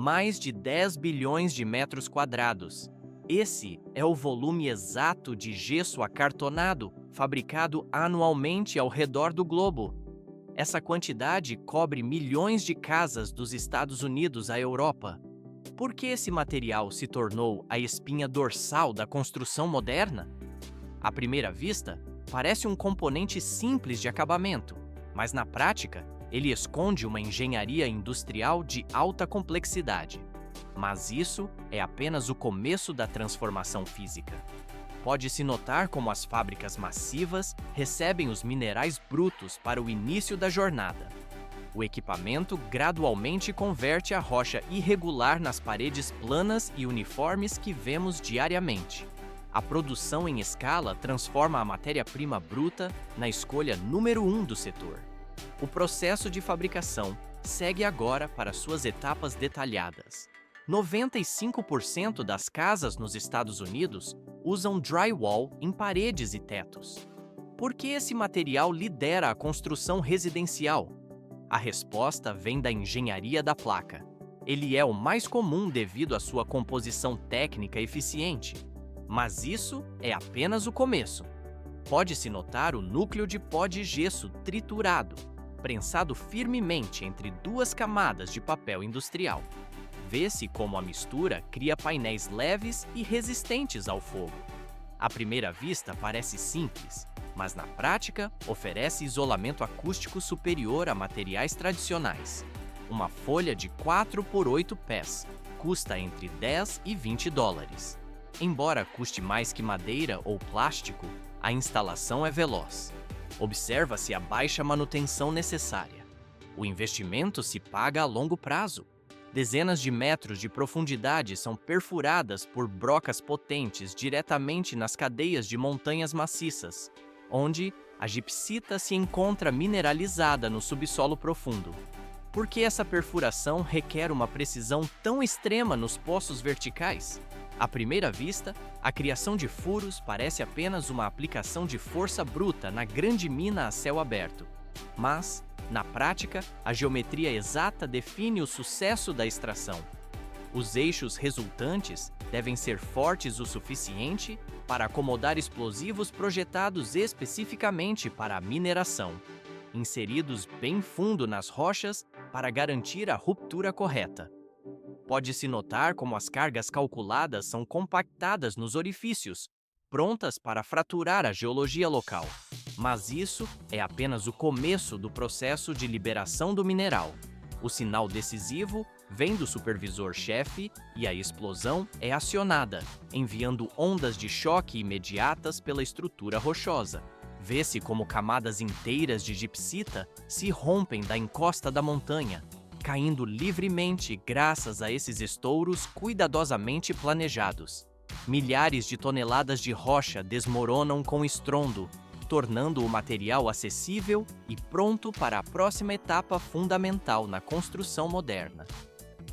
mais de 10 bilhões de metros quadrados. Esse é o volume exato de gesso acartonado fabricado anualmente ao redor do globo. Essa quantidade cobre milhões de casas dos Estados Unidos à Europa. Por que esse material se tornou a espinha dorsal da construção moderna? À primeira vista, parece um componente simples de acabamento, mas na prática, ele esconde uma engenharia industrial de alta complexidade. Mas isso é apenas o começo da transformação física. Pode-se notar como as fábricas massivas recebem os minerais brutos para o início da jornada. O equipamento gradualmente converte a rocha irregular nas paredes planas e uniformes que vemos diariamente. A produção em escala transforma a matéria-prima bruta na escolha número 1 do setor. O processo de fabricação segue agora para suas etapas detalhadas. 95% das casas nos Estados Unidos usam drywall em paredes e tetos. Por que esse material lidera a construção residencial? A resposta vem da engenharia da placa. Ele é o mais comum devido à sua composição técnica eficiente. Mas isso é apenas o começo. Pode-se notar o núcleo de pó de gesso triturado, prensado firmemente entre duas camadas de papel industrial. Vê-se como a mistura cria painéis leves e resistentes ao fogo. À primeira vista parece simples, mas na prática oferece isolamento acústico superior a materiais tradicionais. Uma folha de 4 por 8 pés custa entre 10 e 20 dólares. Embora custe mais que madeira ou plástico, a instalação é veloz. Observa-se a baixa manutenção necessária. O investimento se paga a longo prazo. Dezenas de metros de profundidade são perfuradas por brocas potentes diretamente nas cadeias de montanhas maciças, onde a gipsita se encontra mineralizada no subsolo profundo. Por que essa perfuração requer uma precisão tão extrema nos poços verticais? À primeira vista, a criação de furos parece apenas uma aplicação de força bruta na grande mina a céu aberto. Mas, na prática, a geometria exata define o sucesso da extração. Os eixos resultantes devem ser fortes o suficiente para acomodar explosivos projetados especificamente para a mineração, inseridos bem fundo nas rochas para garantir a ruptura correta. Pode-se notar como as cargas calculadas são compactadas nos orifícios, prontas para fraturar a geologia local. Mas isso é apenas o começo do processo de liberação do mineral. O sinal decisivo vem do supervisor-chefe e a explosão é acionada, enviando ondas de choque imediatas pela estrutura rochosa. Vê-se como camadas inteiras de gipsita se rompem da encosta da montanha, caindo livremente graças a esses estouros cuidadosamente planejados. Milhares de toneladas de rocha desmoronam com estrondo, tornando o material acessível e pronto para a próxima etapa fundamental na construção moderna.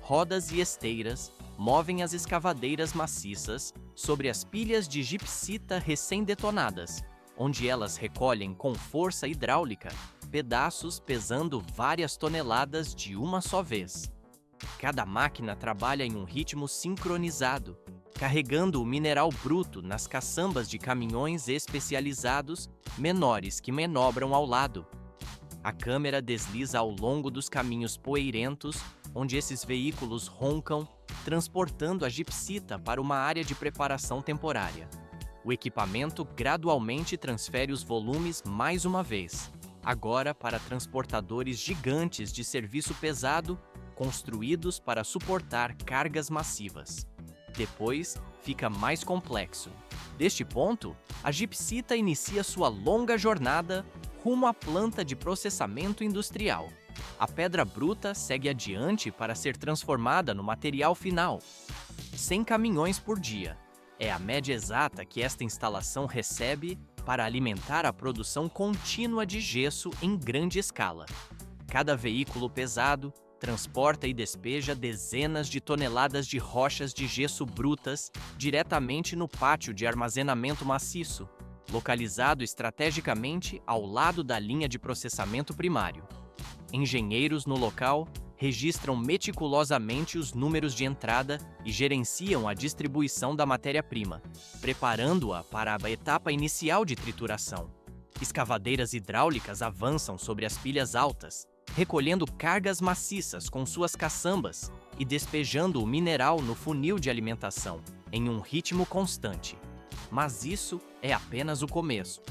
Rodas e esteiras movem as escavadeiras maciças sobre as pilhas de gipsita recém-detonadas, onde elas recolhem com força hidráulica pedaços pesando várias toneladas de uma só vez. Cada máquina trabalha em um ritmo sincronizado, carregando o mineral bruto nas caçambas de caminhões especializados menores que manobram ao lado. A câmera desliza ao longo dos caminhos poeirentos, onde esses veículos roncam, transportando a gipsita para uma área de preparação temporária. O equipamento gradualmente transfere os volumes mais uma vez, agora para transportadores gigantes de serviço pesado, construídos para suportar cargas massivas. Depois, fica mais complexo. Deste ponto, a gipsita inicia sua longa jornada rumo à planta de processamento industrial. A pedra bruta segue adiante para ser transformada no material final. 100 caminhões por dia. É a média exata que esta instalação recebe para alimentar a produção contínua de gesso em grande escala. Cada veículo pesado transporta e despeja dezenas de toneladas de rochas de gesso brutas diretamente no pátio de armazenamento maciço, localizado estrategicamente ao lado da linha de processamento primário. Engenheiros no local registram meticulosamente os números de entrada e gerenciam a distribuição da matéria-prima, preparando-a para a etapa inicial de trituração. Escavadeiras hidráulicas avançam sobre as pilhas altas, recolhendo cargas maciças com suas caçambas e despejando o mineral no funil de alimentação, em um ritmo constante. Mas isso é apenas o começo.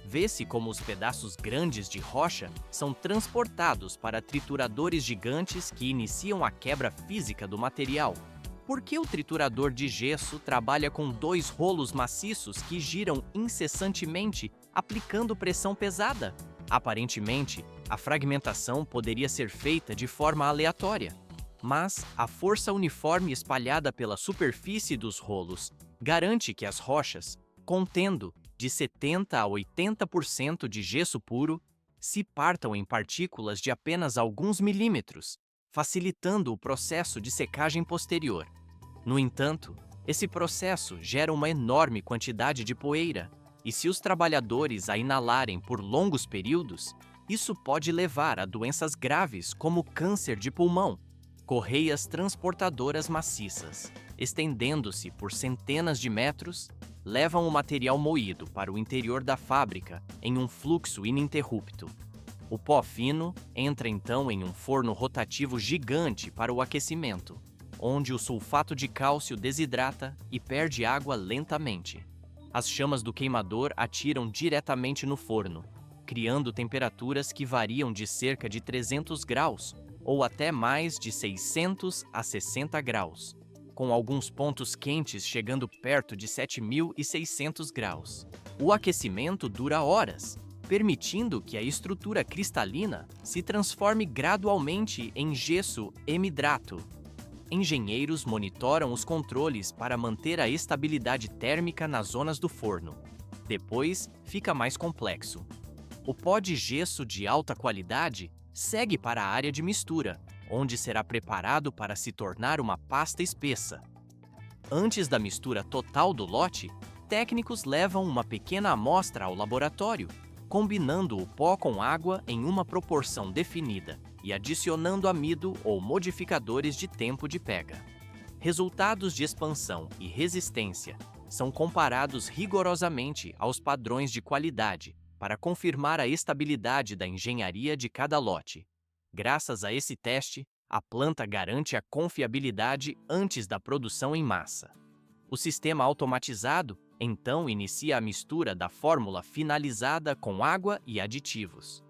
Vê-se como os pedaços grandes de rocha são transportados para trituradores gigantes que iniciam a quebra física do material. Por que o triturador de gesso trabalha com 2 rolos maciços que giram incessantemente, aplicando pressão pesada? Aparentemente, a fragmentação poderia ser feita de forma aleatória, mas a força uniforme espalhada pela superfície dos rolos garante que as rochas, contendo de 70% a 80% de gesso puro, se partam em partículas de apenas alguns milímetros, facilitando o processo de secagem posterior. No entanto, esse processo gera uma enorme quantidade de poeira, e se os trabalhadores a inalarem por longos períodos, isso pode levar a doenças graves como câncer de pulmão. Correias transportadoras maciças, estendendo-se por centenas de metros, levam o material moído para o interior da fábrica em um fluxo ininterrupto. O pó fino entra então em um forno rotativo gigante para o aquecimento, onde o sulfato de cálcio desidrata e perde água lentamente. As chamas do queimador atiram diretamente no forno, criando temperaturas que variam de cerca de 300 graus ou até mais de 600 a 60 graus, com alguns pontos quentes chegando perto de 7.600 graus. O aquecimento dura horas, permitindo que a estrutura cristalina se transforme gradualmente em gesso hemidrato. Engenheiros monitoram os controles para manter a estabilidade térmica nas zonas do forno. Depois, fica mais complexo. O pó de gesso de alta qualidade segue para a área de mistura, onde será preparado para se tornar uma pasta espessa. Antes da mistura total do lote, técnicos levam uma pequena amostra ao laboratório, combinando o pó com água em uma proporção definida e adicionando amido ou modificadores de tempo de pega. Resultados de expansão e resistência são comparados rigorosamente aos padrões de qualidade para confirmar a estabilidade da engenharia de cada lote. Graças a esse teste, a planta garante a confiabilidade antes da produção em massa. O sistema automatizado, então, inicia a mistura da fórmula finalizada com água e aditivos.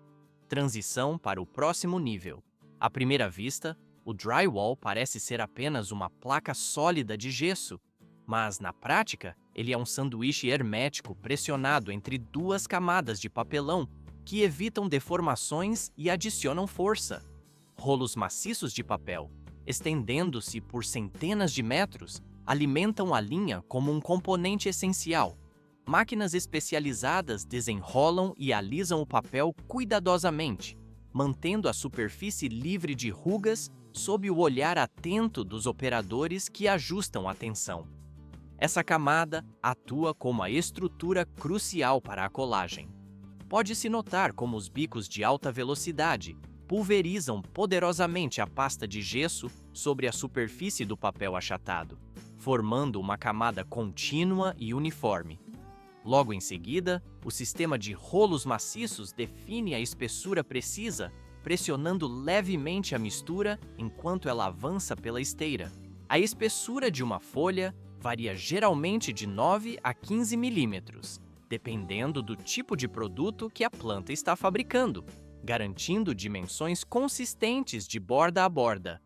Transição para o próximo nível. À primeira vista, o drywall parece ser apenas uma placa sólida de gesso, mas, na prática, ele é um sanduíche hermético pressionado entre 2 camadas de papelão que evitam deformações e adicionam força. Rolos maciços de papel, estendendo-se por centenas de metros, alimentam a linha como um componente essencial. Máquinas especializadas desenrolam e alisam o papel cuidadosamente, mantendo a superfície livre de rugas sob o olhar atento dos operadores que ajustam a tensão. Essa camada atua como a estrutura crucial para a colagem. Pode-se notar como os bicos de alta velocidade pulverizam poderosamente a pasta de gesso sobre a superfície do papel achatado, formando uma camada contínua e uniforme. Logo em seguida, o sistema de rolos maciços define a espessura precisa, pressionando levemente a mistura enquanto ela avança pela esteira. A espessura de uma folha varia geralmente de 9 a 15 milímetros, dependendo do tipo de produto que a planta está fabricando, garantindo dimensões consistentes de borda a borda.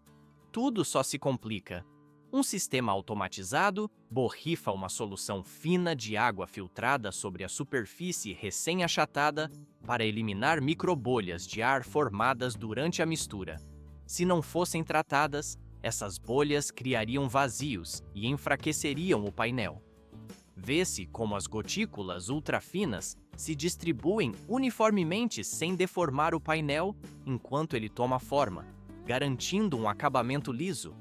Tudo só se complica. Um sistema automatizado borrifa uma solução fina de água filtrada sobre a superfície recém-achatada para eliminar microbolhas de ar formadas durante a mistura. Se não fossem tratadas, essas bolhas criariam vazios e enfraqueceriam o painel. Vê-se como as gotículas ultrafinas se distribuem uniformemente sem deformar o painel enquanto ele toma forma, garantindo um acabamento liso.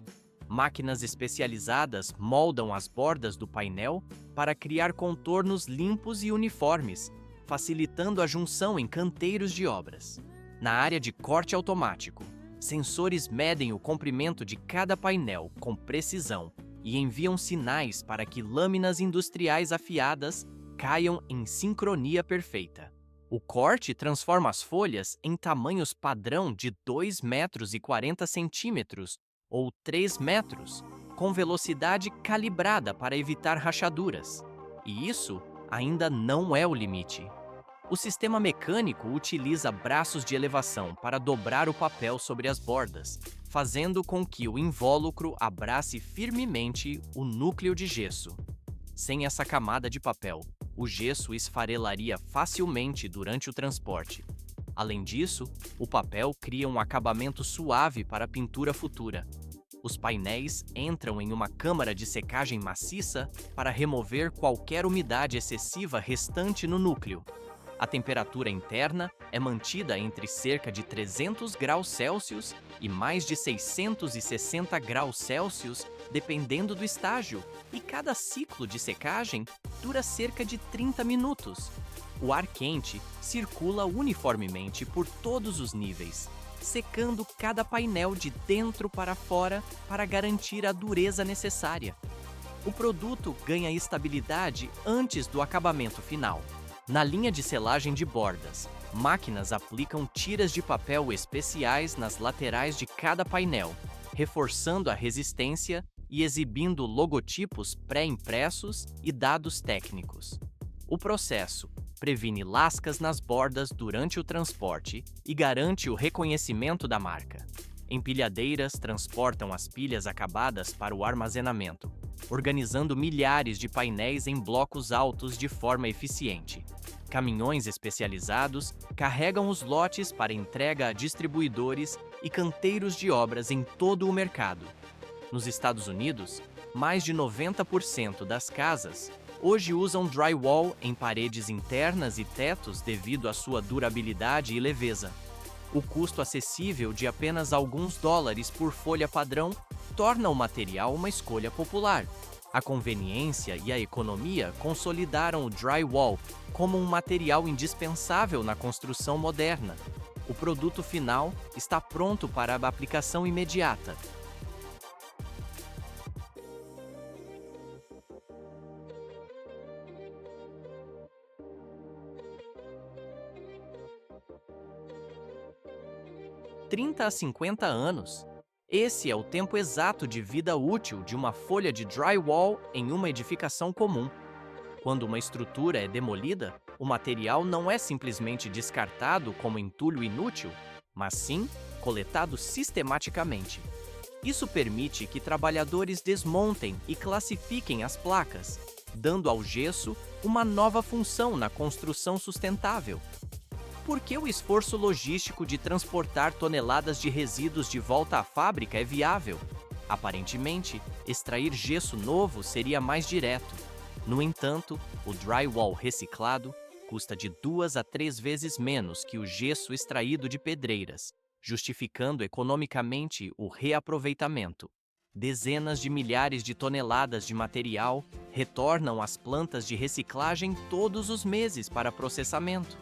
Máquinas especializadas moldam as bordas do painel para criar contornos limpos e uniformes, facilitando a junção em canteiros de obras. Na área de corte automático, Sensores medem o comprimento de cada painel com precisão e enviam sinais para que lâminas industriais afiadas caiam em sincronia perfeita. O corte transforma as folhas em tamanhos padrão de 2,40 m ou 3 metros, com velocidade calibrada para evitar rachaduras. E isso ainda não é o limite. O sistema mecânico utiliza braços de elevação para dobrar o papel sobre as bordas, fazendo com que o invólucro abrace firmemente o núcleo de gesso. Sem essa camada de papel, o gesso esfarelaria facilmente durante o transporte. Além disso, o papel cria um acabamento suave para a pintura futura. Os painéis entram em uma câmara de secagem maciça para remover qualquer umidade excessiva restante no núcleo. A temperatura interna é mantida entre cerca de 300 graus Celsius e mais de 660 graus Celsius, dependendo do estágio, e cada ciclo de secagem dura cerca de 30 minutos. O ar quente circula uniformemente por todos os níveis, secando cada painel de dentro para fora para garantir a dureza necessária. O produto ganha estabilidade antes do acabamento final. Na linha de selagem de bordas, máquinas aplicam tiras de papel especiais nas laterais de cada painel, reforçando a resistência e exibindo logotipos pré-impressos e dados técnicos. O processo previne lascas nas bordas durante o transporte e garante o reconhecimento da marca. Empilhadeiras transportam as pilhas acabadas para o armazenamento, organizando milhares de painéis em blocos altos de forma eficiente. Caminhões especializados carregam os lotes para entrega a distribuidores e canteiros de obras em todo o mercado. Nos Estados Unidos, mais de 90% das casas hoje usam drywall em paredes internas e tetos devido à sua durabilidade e leveza. O custo acessível de apenas alguns dólares por folha padrão torna o material uma escolha popular. A conveniência e a economia consolidaram o drywall como um material indispensável na construção moderna. O produto final está pronto para a aplicação imediata. De 30 a 50 anos. Esse é o tempo exato de vida útil de uma folha de drywall em uma edificação comum. Quando uma estrutura é demolida, o material não é simplesmente descartado como entulho inútil, mas sim coletado sistematicamente. Isso permite que trabalhadores desmontem e classifiquem as placas, dando ao gesso uma nova função na construção sustentável. Por que o esforço logístico de transportar toneladas de resíduos de volta à fábrica é viável? Aparentemente, extrair gesso novo seria mais direto. No entanto, o drywall reciclado custa de 2 a 3 vezes menos que o gesso extraído de pedreiras, justificando economicamente o reaproveitamento. Dezenas de milhares de toneladas de material retornam às plantas de reciclagem todos os meses para processamento.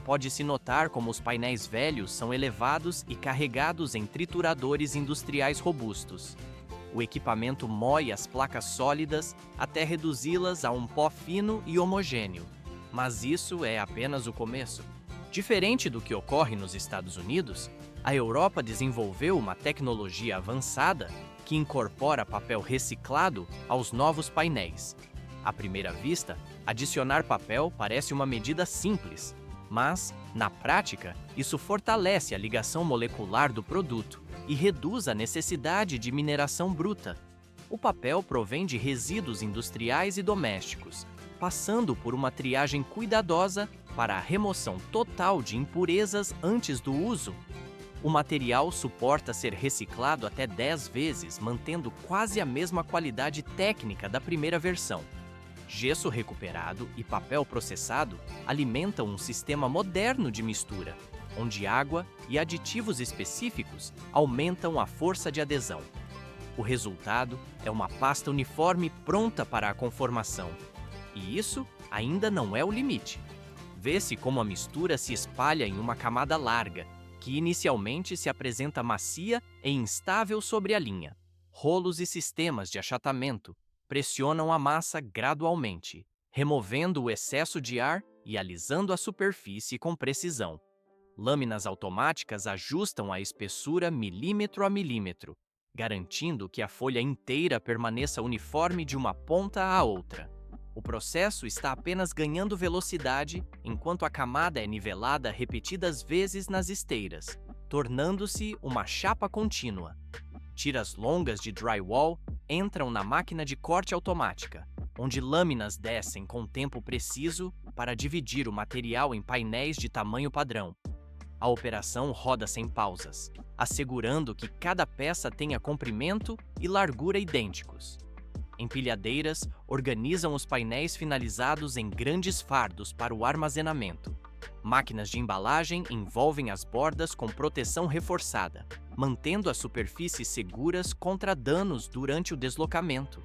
Pode-se notar como os painéis velhos são elevados e carregados em trituradores industriais robustos. O equipamento moe as placas sólidas até reduzi-las a um pó fino e homogêneo. Mas isso é apenas o começo. Diferente do que ocorre nos Estados Unidos, a Europa desenvolveu uma tecnologia avançada que incorpora papel reciclado aos novos painéis. À primeira vista, adicionar papel parece uma medida simples, mas, na prática, isso fortalece a ligação molecular do produto e reduz a necessidade de mineração bruta. O papel provém de resíduos industriais e domésticos, passando por uma triagem cuidadosa para a remoção total de impurezas antes do uso. O material suporta ser reciclado até 10 vezes, mantendo quase a mesma qualidade técnica da primeira versão. Gesso recuperado e papel processado alimentam um sistema moderno de mistura, onde água e aditivos específicos aumentam a força de adesão. O resultado é uma pasta uniforme pronta para a conformação. E isso ainda não é o limite. Vê-se como a mistura se espalha em uma camada larga, que inicialmente se apresenta macia e instável sobre a linha. Rolos e sistemas de achatamento pressionam a massa gradualmente, removendo o excesso de ar e alisando a superfície com precisão. Lâminas automáticas ajustam a espessura milímetro a milímetro, garantindo que a folha inteira permaneça uniforme de uma ponta à outra. O processo está apenas ganhando velocidade enquanto a camada é nivelada repetidas vezes nas esteiras, tornando-se uma chapa contínua. Tiras longas de drywall entram na máquina de corte automática, onde lâminas descem com tempo preciso para dividir o material em painéis de tamanho padrão. A operação roda sem pausas, assegurando que cada peça tenha comprimento e largura idênticos. Empilhadeiras organizam os painéis finalizados em grandes fardos para o armazenamento. Máquinas de embalagem envolvem as bordas com proteção reforçada, mantendo as superfícies seguras contra danos durante o deslocamento.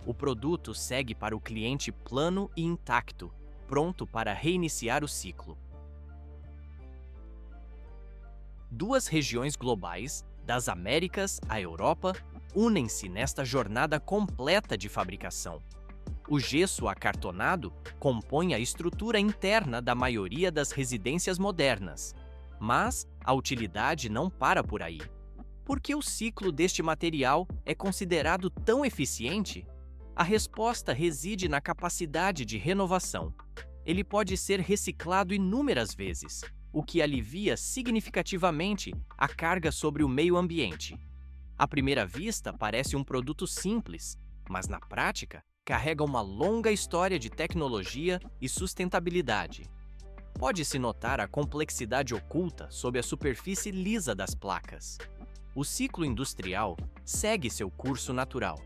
O produto segue para o cliente plano e intacto, pronto para reiniciar o ciclo. Duas regiões globais, das Américas à Europa, unem-se nesta jornada completa de fabricação. O gesso acartonado compõe a estrutura interna da maioria das residências modernas, mas a utilidade não para por aí. Por que o ciclo deste material é considerado tão eficiente? A resposta reside na capacidade de renovação. Ele pode ser reciclado inúmeras vezes, o que alivia significativamente a carga sobre o meio ambiente. À primeira vista, parece um produto simples, mas na prática, carrega uma longa história de tecnologia e sustentabilidade. Pode-se notar a complexidade oculta sob a superfície lisa das placas. O ciclo industrial segue seu curso natural,